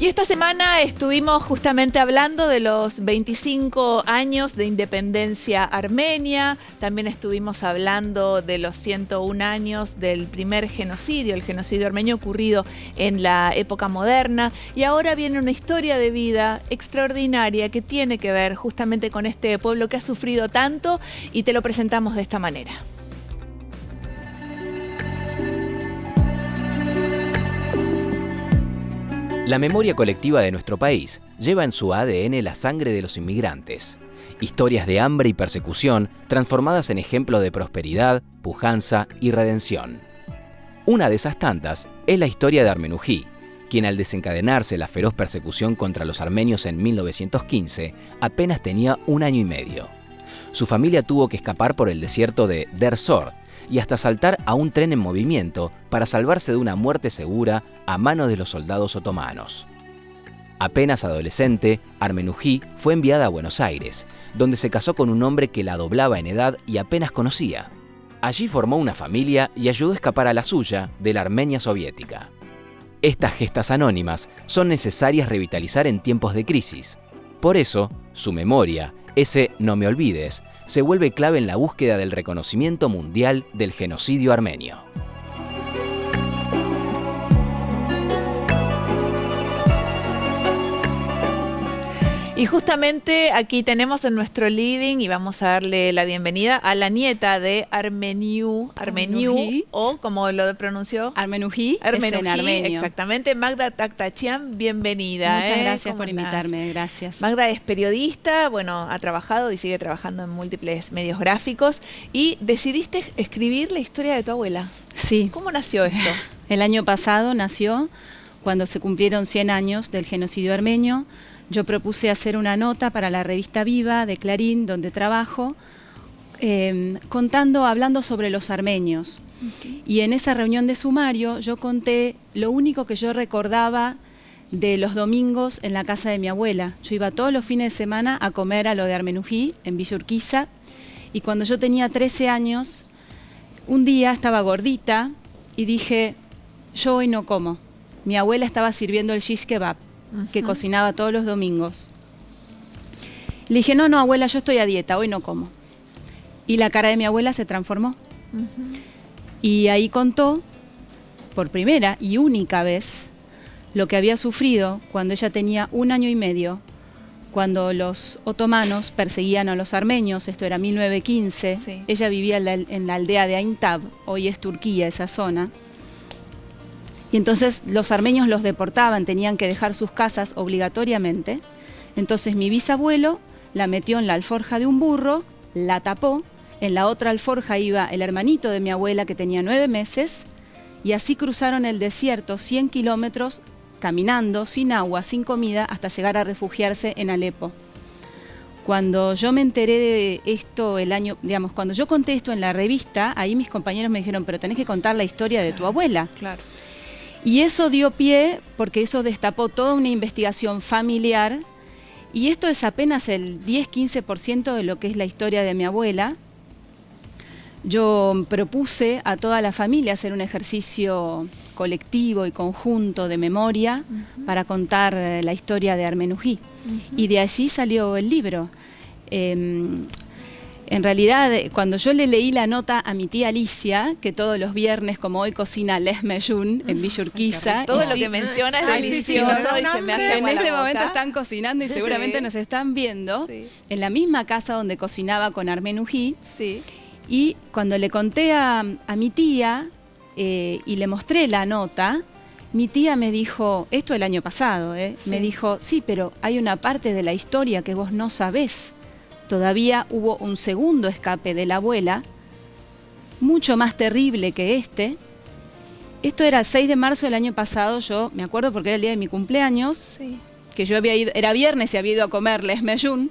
Y esta semana estuvimos justamente hablando de los 25 años de independencia armenia, también estuvimos hablando de los 101 años del primer genocidio, el genocidio armenio ocurrido en la época moderna, y ahora viene una historia de vida extraordinaria que tiene que ver justamente con este pueblo que ha sufrido tanto, y te lo presentamos de esta manera. La memoria colectiva de nuestro país lleva en su ADN la sangre de los inmigrantes. Historias de hambre y persecución transformadas en ejemplos de prosperidad, pujanza y redención. Una de esas tantas es la historia de Armenují, quien al desencadenarse la feroz persecución contra los armenios en 1915 apenas tenía 1 año y medio. Su familia tuvo que escapar por el desierto de Der Zor y hasta saltar a un tren en movimiento para salvarse de una muerte segura a manos de los soldados otomanos. Apenas adolescente, Armenují fue enviada a Buenos Aires, donde se casó con un hombre que la doblaba en edad y apenas conocía. Allí formó una familia y ayudó a escapar a la suya de la Armenia soviética. Estas gestas anónimas son necesarias revitalizar en tiempos de crisis. Por eso, su memoria, ese no me olvides, se vuelve clave en la búsqueda del reconocimiento mundial del genocidio armenio. Y justamente aquí tenemos en nuestro living, y vamos a darle la bienvenida a la nieta de Armeniu, o como lo pronunció, Armenují, es en armenio. Exactamente. Magda Taktachian, bienvenida. Muchas gracias por invitarme, gracias. Magda es periodista, bueno, ha trabajado y sigue trabajando en múltiples medios gráficos, y decidiste escribir la historia de tu abuela. Sí. ¿Cómo nació esto? El año pasado nació, cuando se cumplieron 100 años del genocidio armenio. Yo propuse hacer una nota para la revista Viva de Clarín, donde trabajo, hablando sobre los armenios. Okay. Y en esa reunión de sumario yo conté lo único que yo recordaba de los domingos en la casa de mi abuela. Yo iba todos los fines de semana a comer a lo de Armenují, en Villa Urquiza, y cuando yo tenía 13 años, un día estaba gordita y dije, yo hoy no como. Mi abuela estaba sirviendo el shish kebab, que cocinaba todos los domingos. Le dije, no, abuela, yo estoy a dieta, hoy no como. Y la cara de mi abuela se transformó. Y ahí contó, por primera y única vez, lo que había sufrido cuando ella tenía 1 año y medio, cuando los otomanos perseguían a los armenios. Esto era 1915. Sí. Ella vivía en la aldea de Aintab, hoy es Turquía esa zona. Y entonces los armenios los deportaban, tenían que dejar sus casas obligatoriamente. Entonces mi bisabuelo la metió en la alforja de un burro, la tapó, en la otra alforja iba el hermanito de mi abuela que tenía 9 meses, y así cruzaron el desierto 100 kilómetros caminando, sin agua, sin comida, hasta llegar a refugiarse en Alepo. Cuando yo me enteré de esto cuando yo conté esto en la revista, ahí mis compañeros me dijeron, pero tenés que contar la historia de tu abuela. Claro. Y eso dio pie, porque eso destapó toda una investigación familiar, y esto es apenas el 10-15% de lo que es la historia de mi abuela. Yo propuse a toda la familia hacer un ejercicio colectivo y conjunto de memoria para contar la historia de Armenují. Y de allí salió el libro. En realidad, cuando yo le leí la nota a mi tía Alicia, que todos los viernes, como hoy, cocina Les Mejun en Villa Urquiza. Todo lo que menciona es delicioso. Y se me hace en este momento están cocinando y seguramente nos están viendo. Sí. En la misma casa donde cocinaba con Armenují. Sí. Y cuando le conté a mi tía y le mostré la nota, mi tía me dijo, esto el año pasado, sí. Me dijo, sí, pero hay una parte de la historia que vos no sabés. Todavía hubo un segundo escape de la abuela, mucho más terrible que este. Esto era el 6 de marzo del año pasado, yo me acuerdo porque era el día de mi cumpleaños, sí. Que yo había ido, era viernes y había ido a comer Les Mejun,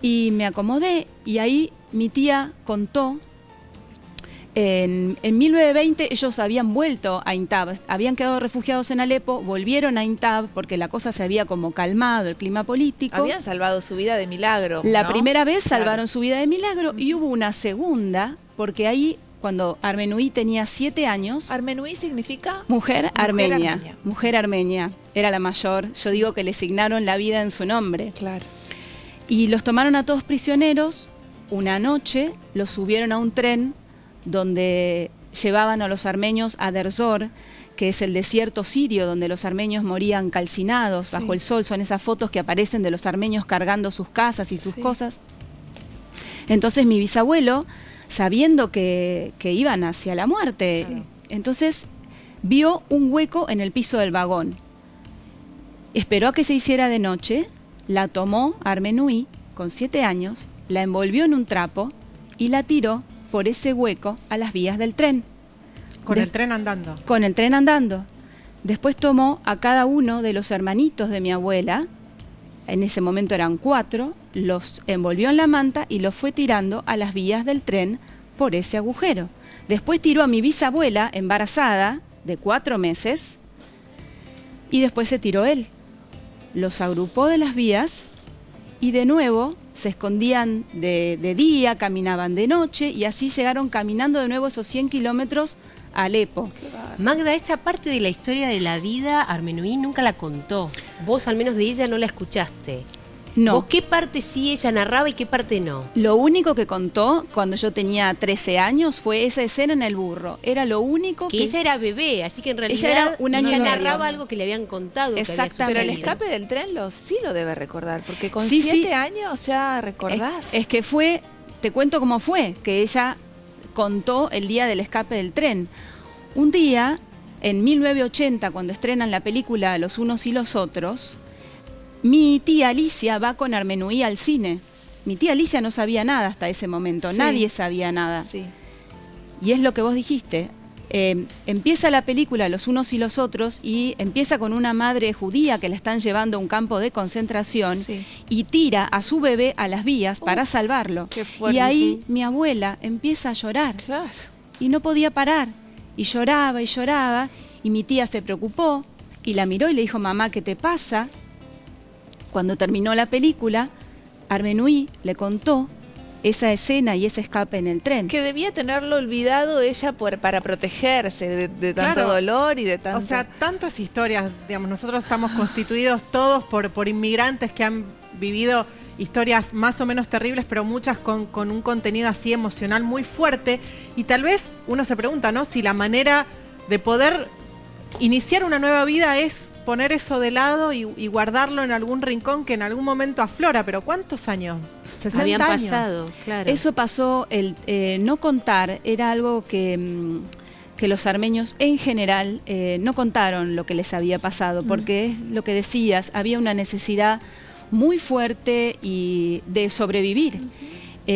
y me acomodé, y ahí mi tía contó. En 1920 ellos habían vuelto a Aintab, habían quedado refugiados en Alepo, volvieron a Aintab porque la cosa se había como calmado, el clima político. Habían salvado su vida de milagro. La primera vez salvaron su vida de milagro, y hubo una segunda porque ahí cuando Armenui tenía 7 años. Armenui significa mujer armenia. Mujer armenia. Era la mayor. Yo digo que le asignaron la vida en su nombre. Claro. Y los tomaron a todos prisioneros. Una noche los subieron a un tren donde llevaban a los armenios a Derzor, que es el desierto sirio donde los armenios morían calcinados bajo el sol. Son esas fotos que aparecen de los armenios cargando sus casas y sus cosas. Entonces mi bisabuelo, sabiendo que iban hacia la muerte, entonces vio un hueco en el piso del vagón. Esperó a que se hiciera de noche, la tomó Armenui con 7 años, la envolvió en un trapo y la tiró por ese hueco a las vías del tren. ¿Con el tren andando? Con el tren andando. Después tomó a cada uno de los hermanitos de mi abuela, en ese momento eran 4, los envolvió en la manta y los fue tirando a las vías del tren por ese agujero. Después tiró a mi bisabuela, embarazada, de 4 meses, y después se tiró él. Los agrupó de las vías y de nuevo se escondían de día, caminaban de noche y así llegaron caminando de nuevo esos 100 kilómetros a Alepo. Magda, esta parte de la historia de la vida Armenui nunca la contó. Vos al menos de ella no la escuchaste. No. ¿Vos qué parte sí ella narraba y qué parte no? Lo único que contó cuando yo tenía 13 años fue esa escena en el burro. Era lo único que... ella era bebé, así que en realidad ella era un año y medio. narraba algo que le habían contado. Exactamente. Pero el escape del tren sí lo debe recordar, porque con Sí, 7 años ya recordás. Es que fue, te cuento cómo fue, que ella contó el día del escape del tren. Un día, en 1980, cuando estrenan la película Los unos y los otros, mi tía Alicia va con Armenui al cine. Mi tía Alicia no sabía nada hasta ese momento, nadie sabía nada. Sí. Y es lo que vos dijiste. Empieza la película Los unos y los otros y empieza con una madre judía que la están llevando a un campo de concentración y tira a su bebé a las vías para salvarlo. Qué fuerte. Y ahí mi abuela empieza a llorar. Claro. Y no podía parar. Y lloraba y mi tía se preocupó y la miró y le dijo, mamá, ¿qué te pasa? Cuando terminó la película, Armenui le contó esa escena y ese escape en el tren. Que debía tenerlo olvidado ella para protegerse de tanto dolor y de tanto... O sea, tantas historias, digamos, nosotros estamos constituidos todos por inmigrantes que han vivido historias más o menos terribles, pero muchas con un contenido así emocional muy fuerte. Y tal vez uno se pregunta, ¿no? Si la manera de poder iniciar una nueva vida es poner eso de lado y guardarlo en algún rincón que en algún momento aflora. Pero ¿cuántos años? 60 habían años. pasado, claro. Eso pasó, no contar era algo que los armenios en general no contaron lo que les había pasado, porque es lo que decías, había una necesidad muy fuerte y de sobrevivir.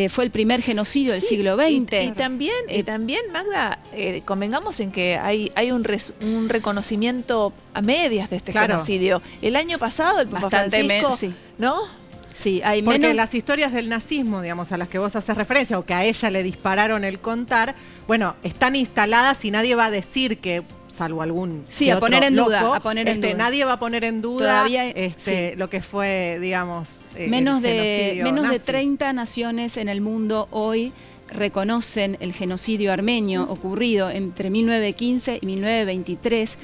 Fue el primer genocidio del siglo XX. Y también, Magda, convengamos en que hay un reconocimiento a medias de este genocidio. El año pasado el Papa Francisco, ¿no? Sí, hay porque menos... las historias del nazismo, digamos, a las que vos haces referencia o que a ella le dispararon el contar, bueno, están instaladas y nadie va a decir que, salvo algún a poner en loco, duda, a poner en duda. Nadie va a poner en duda todavía, lo que fue, digamos, menos el de nazi. 30 naciones en el mundo hoy reconocen el genocidio armenio ocurrido entre 1915 y 1923.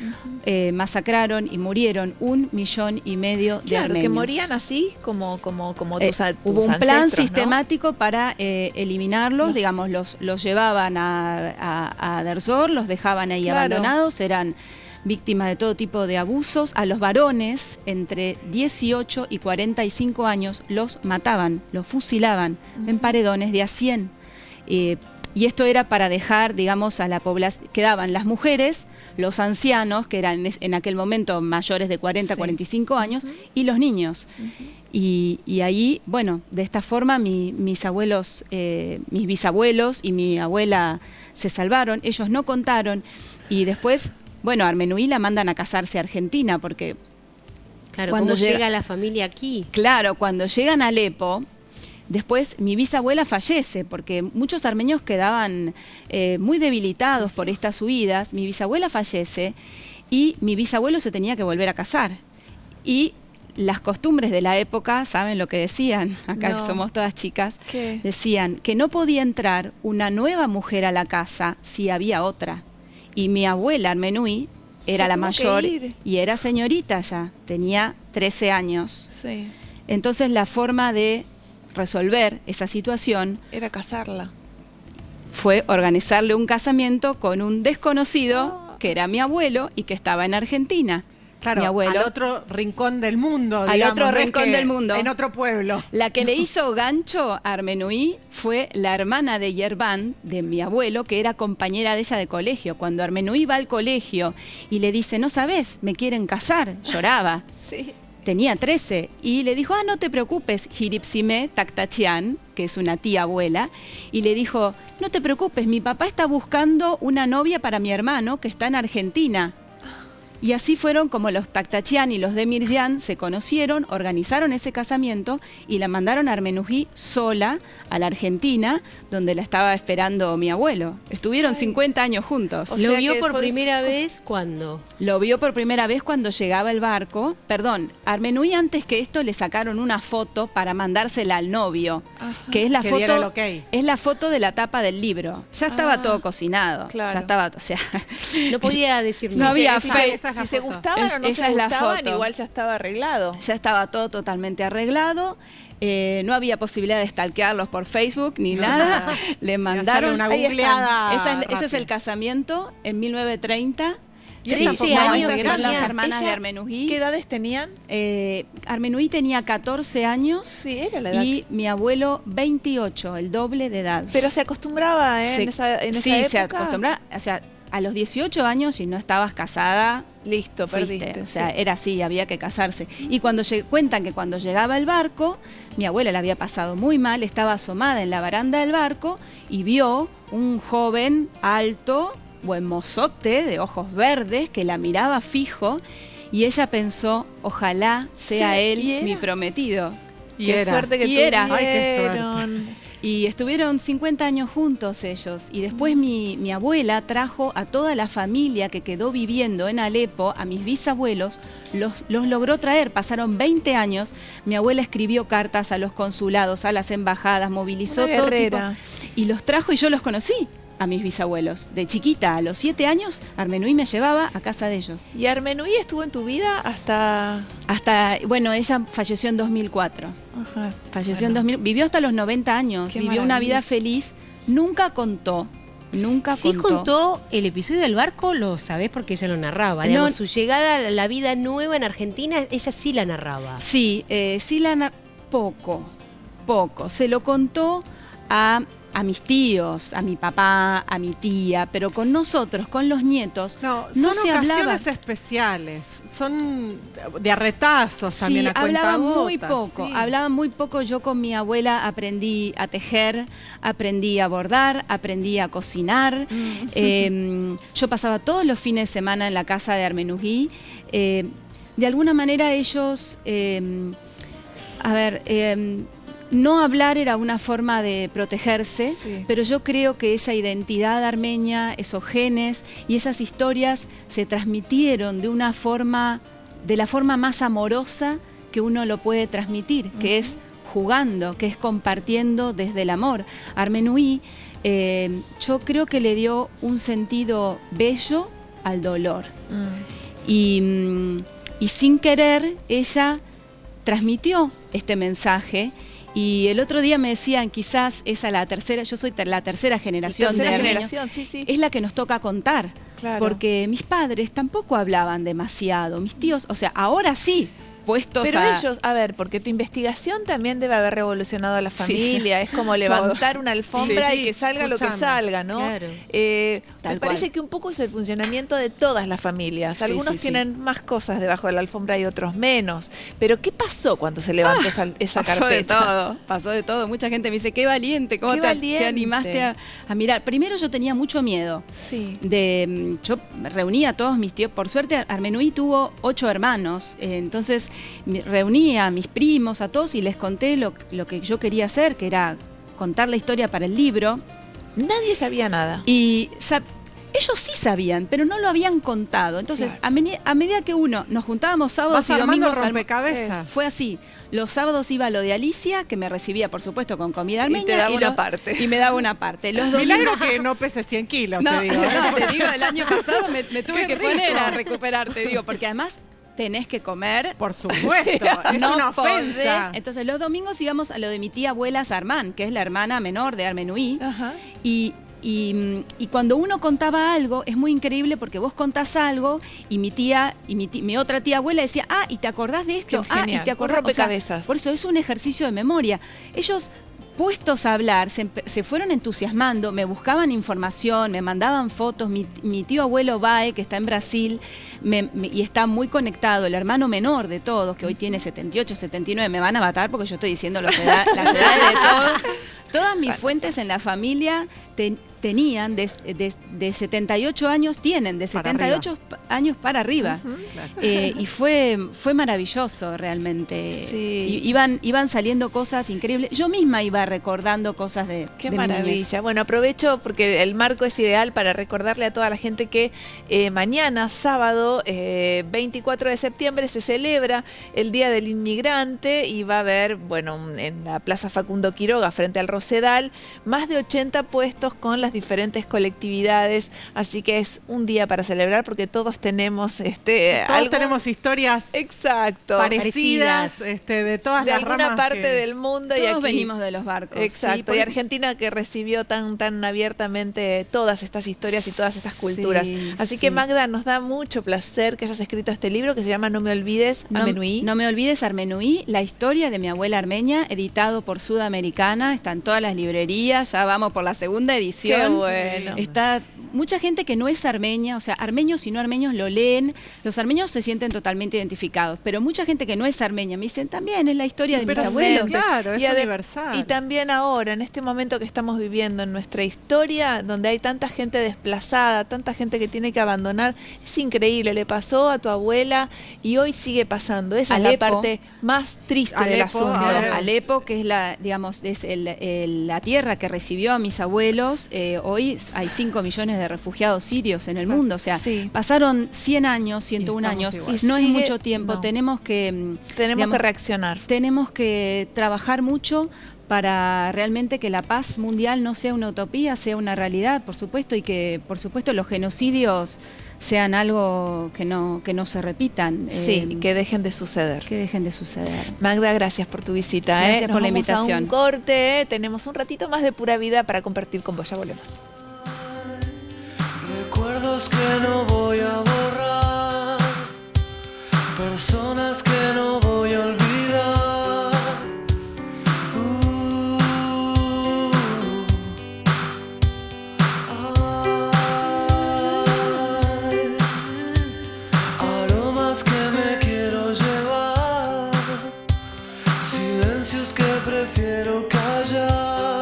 Masacraron y murieron 1,5 millones de armenios. Que morían así como tus hubo un plan ancestros, sistemático, ¿no? Para eliminarlos, digamos, los llevaban a Derzor, los dejaban ahí abandonados, eran víctimas de todo tipo de abusos. A los varones entre 18 y 45 años los mataban, los fusilaban en paredones de a 100. Y esto era para dejar, digamos, a la población, quedaban las mujeres, los ancianos, que eran en aquel momento mayores de 40, 45 años, y los niños. Y ahí, bueno, de esta forma mis bisabuelos y mi abuela se salvaron, ellos no contaron, y después, bueno, a Armenui la mandan a casarse a Argentina, porque... Claro, cuando llega la familia aquí. Claro, cuando llegan a Alepo... Después mi bisabuela fallece porque muchos armenios quedaban muy debilitados por estas huidas. Mi bisabuela fallece y mi bisabuelo se tenía que volver a casar. Y las costumbres de la época, ¿saben lo que decían? Acá No. somos todas chicas. ¿Qué? Decían que no podía entrar una nueva mujer a la casa si había otra. Y mi abuela Armenui era Se la tuvo que mayor ir. y era señorita ya, tenía 13 años. Sí, Entonces la forma de resolver esa situación era casarla. fue organizarle un casamiento con un desconocido que era mi abuelo y que estaba en Argentina. Claro, mi abuelo. al otro rincón del mundo, Al digamos, otro no es rincón que del mundo. En otro pueblo. La que le hizo gancho a Armenui fue la hermana de Yerván, de mi abuelo, que era compañera de ella de colegio. Cuando Armenui va al colegio y le dice, no sabes, me quieren casar, lloraba. Sí. Tenía 13 y le dijo, no te preocupes, Hiripsime Taktachian, que es una tía abuela, y le dijo, no te preocupes, mi papá está buscando una novia para mi hermano que está en Argentina. Y así fueron como los Taktachian y los Demirjian se conocieron, organizaron ese casamiento y la mandaron a Armenují sola a la Argentina, donde la estaba esperando mi abuelo. Estuvieron 50 años juntos. O ¿Lo sea vio que por fue- primera vez cuándo? Lo vio por primera vez cuando llegaba el barco. Perdón, Armenui antes que esto le sacaron una foto para mandársela al novio, Ajá. que es la Que diera el foto, ok. es la foto de la tapa del libro. Ya estaba Ah, todo cocinado, claro. ya estaba, o sea, No podía decir No nada. había Sí, fe. esa es la Si se foto. gustaban o no Esa se es la gustaban, foto. igual ya estaba arreglado. ya estaba todo totalmente arreglado. No había posibilidad de stalkearlos por Facebook ni nada. Le hacerle mandaron una Ahí están. googleada ese es rápida. el casamiento en 1930. Y esta Sí, fue no, años estas son las tenía. hermanas de Ella, Armenují. ¿Qué edades tenían? Armenui tenía 14 años Sí, era la edad. y mi abuelo 28, el doble de edad. Pero se acostumbraba Se- en esa sí, época. se acostumbraba, o sea, a los 18 años, si no estabas casada, Listo, fuiste. perdiste. O sea, sí. era así, había que casarse. Y cuando cuentan que cuando llegaba el barco, mi abuela la había pasado muy mal, estaba asomada en la baranda del barco y vio un joven alto, buen mozote, de ojos verdes, que la miraba fijo, y ella pensó, ojalá sea Sí, él y era. mi prometido. Y Qué era. suerte que Y era. tuvieron. Ay, qué suerte. Y estuvieron 50 años juntos ellos. Y después mi abuela trajo a toda la familia que quedó viviendo en Alepo, a mis bisabuelos, los logró traer. Pasaron 20 años. Mi abuela escribió cartas a los consulados, a las embajadas, movilizó Una todo tipo. guerrera. Y los trajo y yo los conocí a mis bisabuelos. De chiquita, a los 7 años, Armenui me llevaba a casa de ellos. ¿Y Armenui estuvo en tu vida hasta...? Hasta, bueno, ella falleció en 2004. Ajá, Falleció en bueno. 2000, vivió hasta los 90 años, Qué vivió una vida maravilla. feliz, nunca contó, nunca Sí contó. contó el episodio del barco, lo sabés porque ella lo narraba. No. Digamos, su llegada a la vida nueva en Argentina, ella sí la narraba. Sí, sí poco, se lo contó a mis tíos, a mi papá, a mi tía, pero con nosotros, con los nietos, No, no son se hablaba. ocasiones especiales, son de arretazos Sí, también a hablaban muy cuentagotas, poco, sí. hablaban muy poco. Yo con mi abuela aprendí a tejer, aprendí a bordar, aprendí a cocinar. Yo pasaba todos los fines de semana en la casa de Armenují. De alguna manera ellos, no hablar era una forma de protegerse, Sí. pero yo creo que esa identidad armenia, esos genes y esas historias se transmitieron de la forma más amorosa que uno lo puede transmitir, que es jugando, que es compartiendo desde el amor. Armenui, yo creo que le dio un sentido bello al dolor. Y sin querer ella transmitió este mensaje. Y el otro día me decían, quizás esa la tercera, yo soy la tercera generación Tercera de armenios, generación, sí, sí. es la que nos toca contar. Claro. Porque mis padres tampoco hablaban demasiado, mis tíos, o sea, ahora sí, puestos Pero a... ellos, a ver, porque tu investigación también debe haber revolucionado a la Sí. familia, es como levantar una alfombra Sí, y que salga lo que escuchame. salga, ¿no? Claro. Tal Me parece cual. que un poco es el funcionamiento de todas las familias. Sí, Algunos sí, sí. tienen más cosas debajo de la alfombra y otros menos. Pero ¿qué pasó cuando se levantó esa carpeta? Pasó de todo. Mucha gente me dice, qué valiente, ¿cómo Qué te valiente. animaste a mirar? Primero yo tenía mucho miedo. Sí. Yo reuní a todos mis tíos, por suerte Armenui tuvo 8 hermanos, entonces reuní a mis primos, a todos y les conté lo que yo quería hacer, que era contar la historia para el libro. Nadie sabía nada. Y ellos sí sabían, pero no lo habían contado. Entonces, Claro. a medida que nos juntábamos sábados Vas y armando domingos, rompecabezas. fue así. Los sábados iba lo de Alicia, que me recibía, por supuesto, con comida armenia. te daba una parte. Y me daba una parte. Los Milagro que no pese 100 kilos, no, te digo. te digo, el año pasado me tuve Qué que poner rico. a recuperar, te digo, porque además tenés que comer. Por supuesto, es No una podés. ofensa. Entonces los domingos íbamos a lo de mi tía abuela Sarmán, que es la hermana menor de Armenuí. Ajá. Y cuando uno contaba algo, es muy increíble porque vos contás algo y mi otra tía abuela decía, ¿y te acordás de esto? Qué genial. ¿Y te acordás? Un rompecabezas. Por eso es un ejercicio de memoria. Ellos, puestos a hablar, se fueron entusiasmando, me buscaban información, me mandaban fotos. Mi tío abuelo Bae, que está en Brasil, y está muy conectado, el hermano menor de todos, que hoy tiene 78, 79, me van a matar porque yo estoy diciendo las edades de todos. Todas mis fuentes en la familia tenían de 78 años, tienen de Para 78 años para arriba. Claro. Y fue maravilloso realmente. Sí. Iban saliendo cosas increíbles. Yo misma iba recordando cosas de Qué de mi niñez. maravilla. Bueno, aprovecho porque el marco es ideal para recordarle a toda la gente que mañana, sábado, 24 de septiembre, se celebra el Día del Inmigrante y va a haber, bueno, en la Plaza Facundo Quiroga, frente al Rosedal, más de 80 puestos con las diferentes colectividades. Así que es un día para celebrar porque todos tenemos Todos tenemos historias Exacto. parecidas de todas de las alguna ramas parte que- del mundo y Todos aquí venimos de los barcos. Exacto, sí, porque- y Argentina que recibió tan abiertamente todas estas historias y todas estas culturas. Sí, Así sí. que Magda, nos da mucho placer que hayas escrito este libro que se llama No me olvides, Armenuí. No me olvides Armenuí, la historia de mi abuela armenia, editado por Sudamericana, está en todas las librerías, ya vamos por la segunda edición. Qué bueno. Está mucha gente que no es armenia, o sea, armenios y no armenios lo leen, los armenios se sienten totalmente identificados, pero mucha gente que no es armenia me dicen, también es la historia de Pero mis sí, abuelos. claro, es ade- universal. y también ahora, en este momento que estamos viviendo en nuestra historia, donde hay tanta gente desplazada, tanta gente que tiene que abandonar, es increíble, le pasó a tu abuela y hoy sigue pasando. Esa es la Alepo. parte más triste del Alepo, asunto. ahora- Alepo, que es la tierra que recibió a mis abuelos, hoy hay 5 millones de refugiados sirios en el mundo, o sea, Sí. pasaron 100 años, 101 estamos años, igual. no es Sigue- mucho tiempo, no. tenemos que digamos, reaccionar. tenemos que trabajar mucho para realmente que la paz mundial no sea una utopía, sea una realidad, por supuesto, y que, por supuesto, los genocidios sean algo que no se repitan. Sí, y que dejen de suceder. que dejen de suceder. Magda, gracias por tu visita. Gracias Nos por la vamos invitación. A un corte, tenemos un ratito más de pura vida para compartir con vos. Ya volvemos. Recuerdos que no voy a borrar, personas que no voy a olvidar. Ay, aromas que me quiero llevar, silencios que prefiero callar.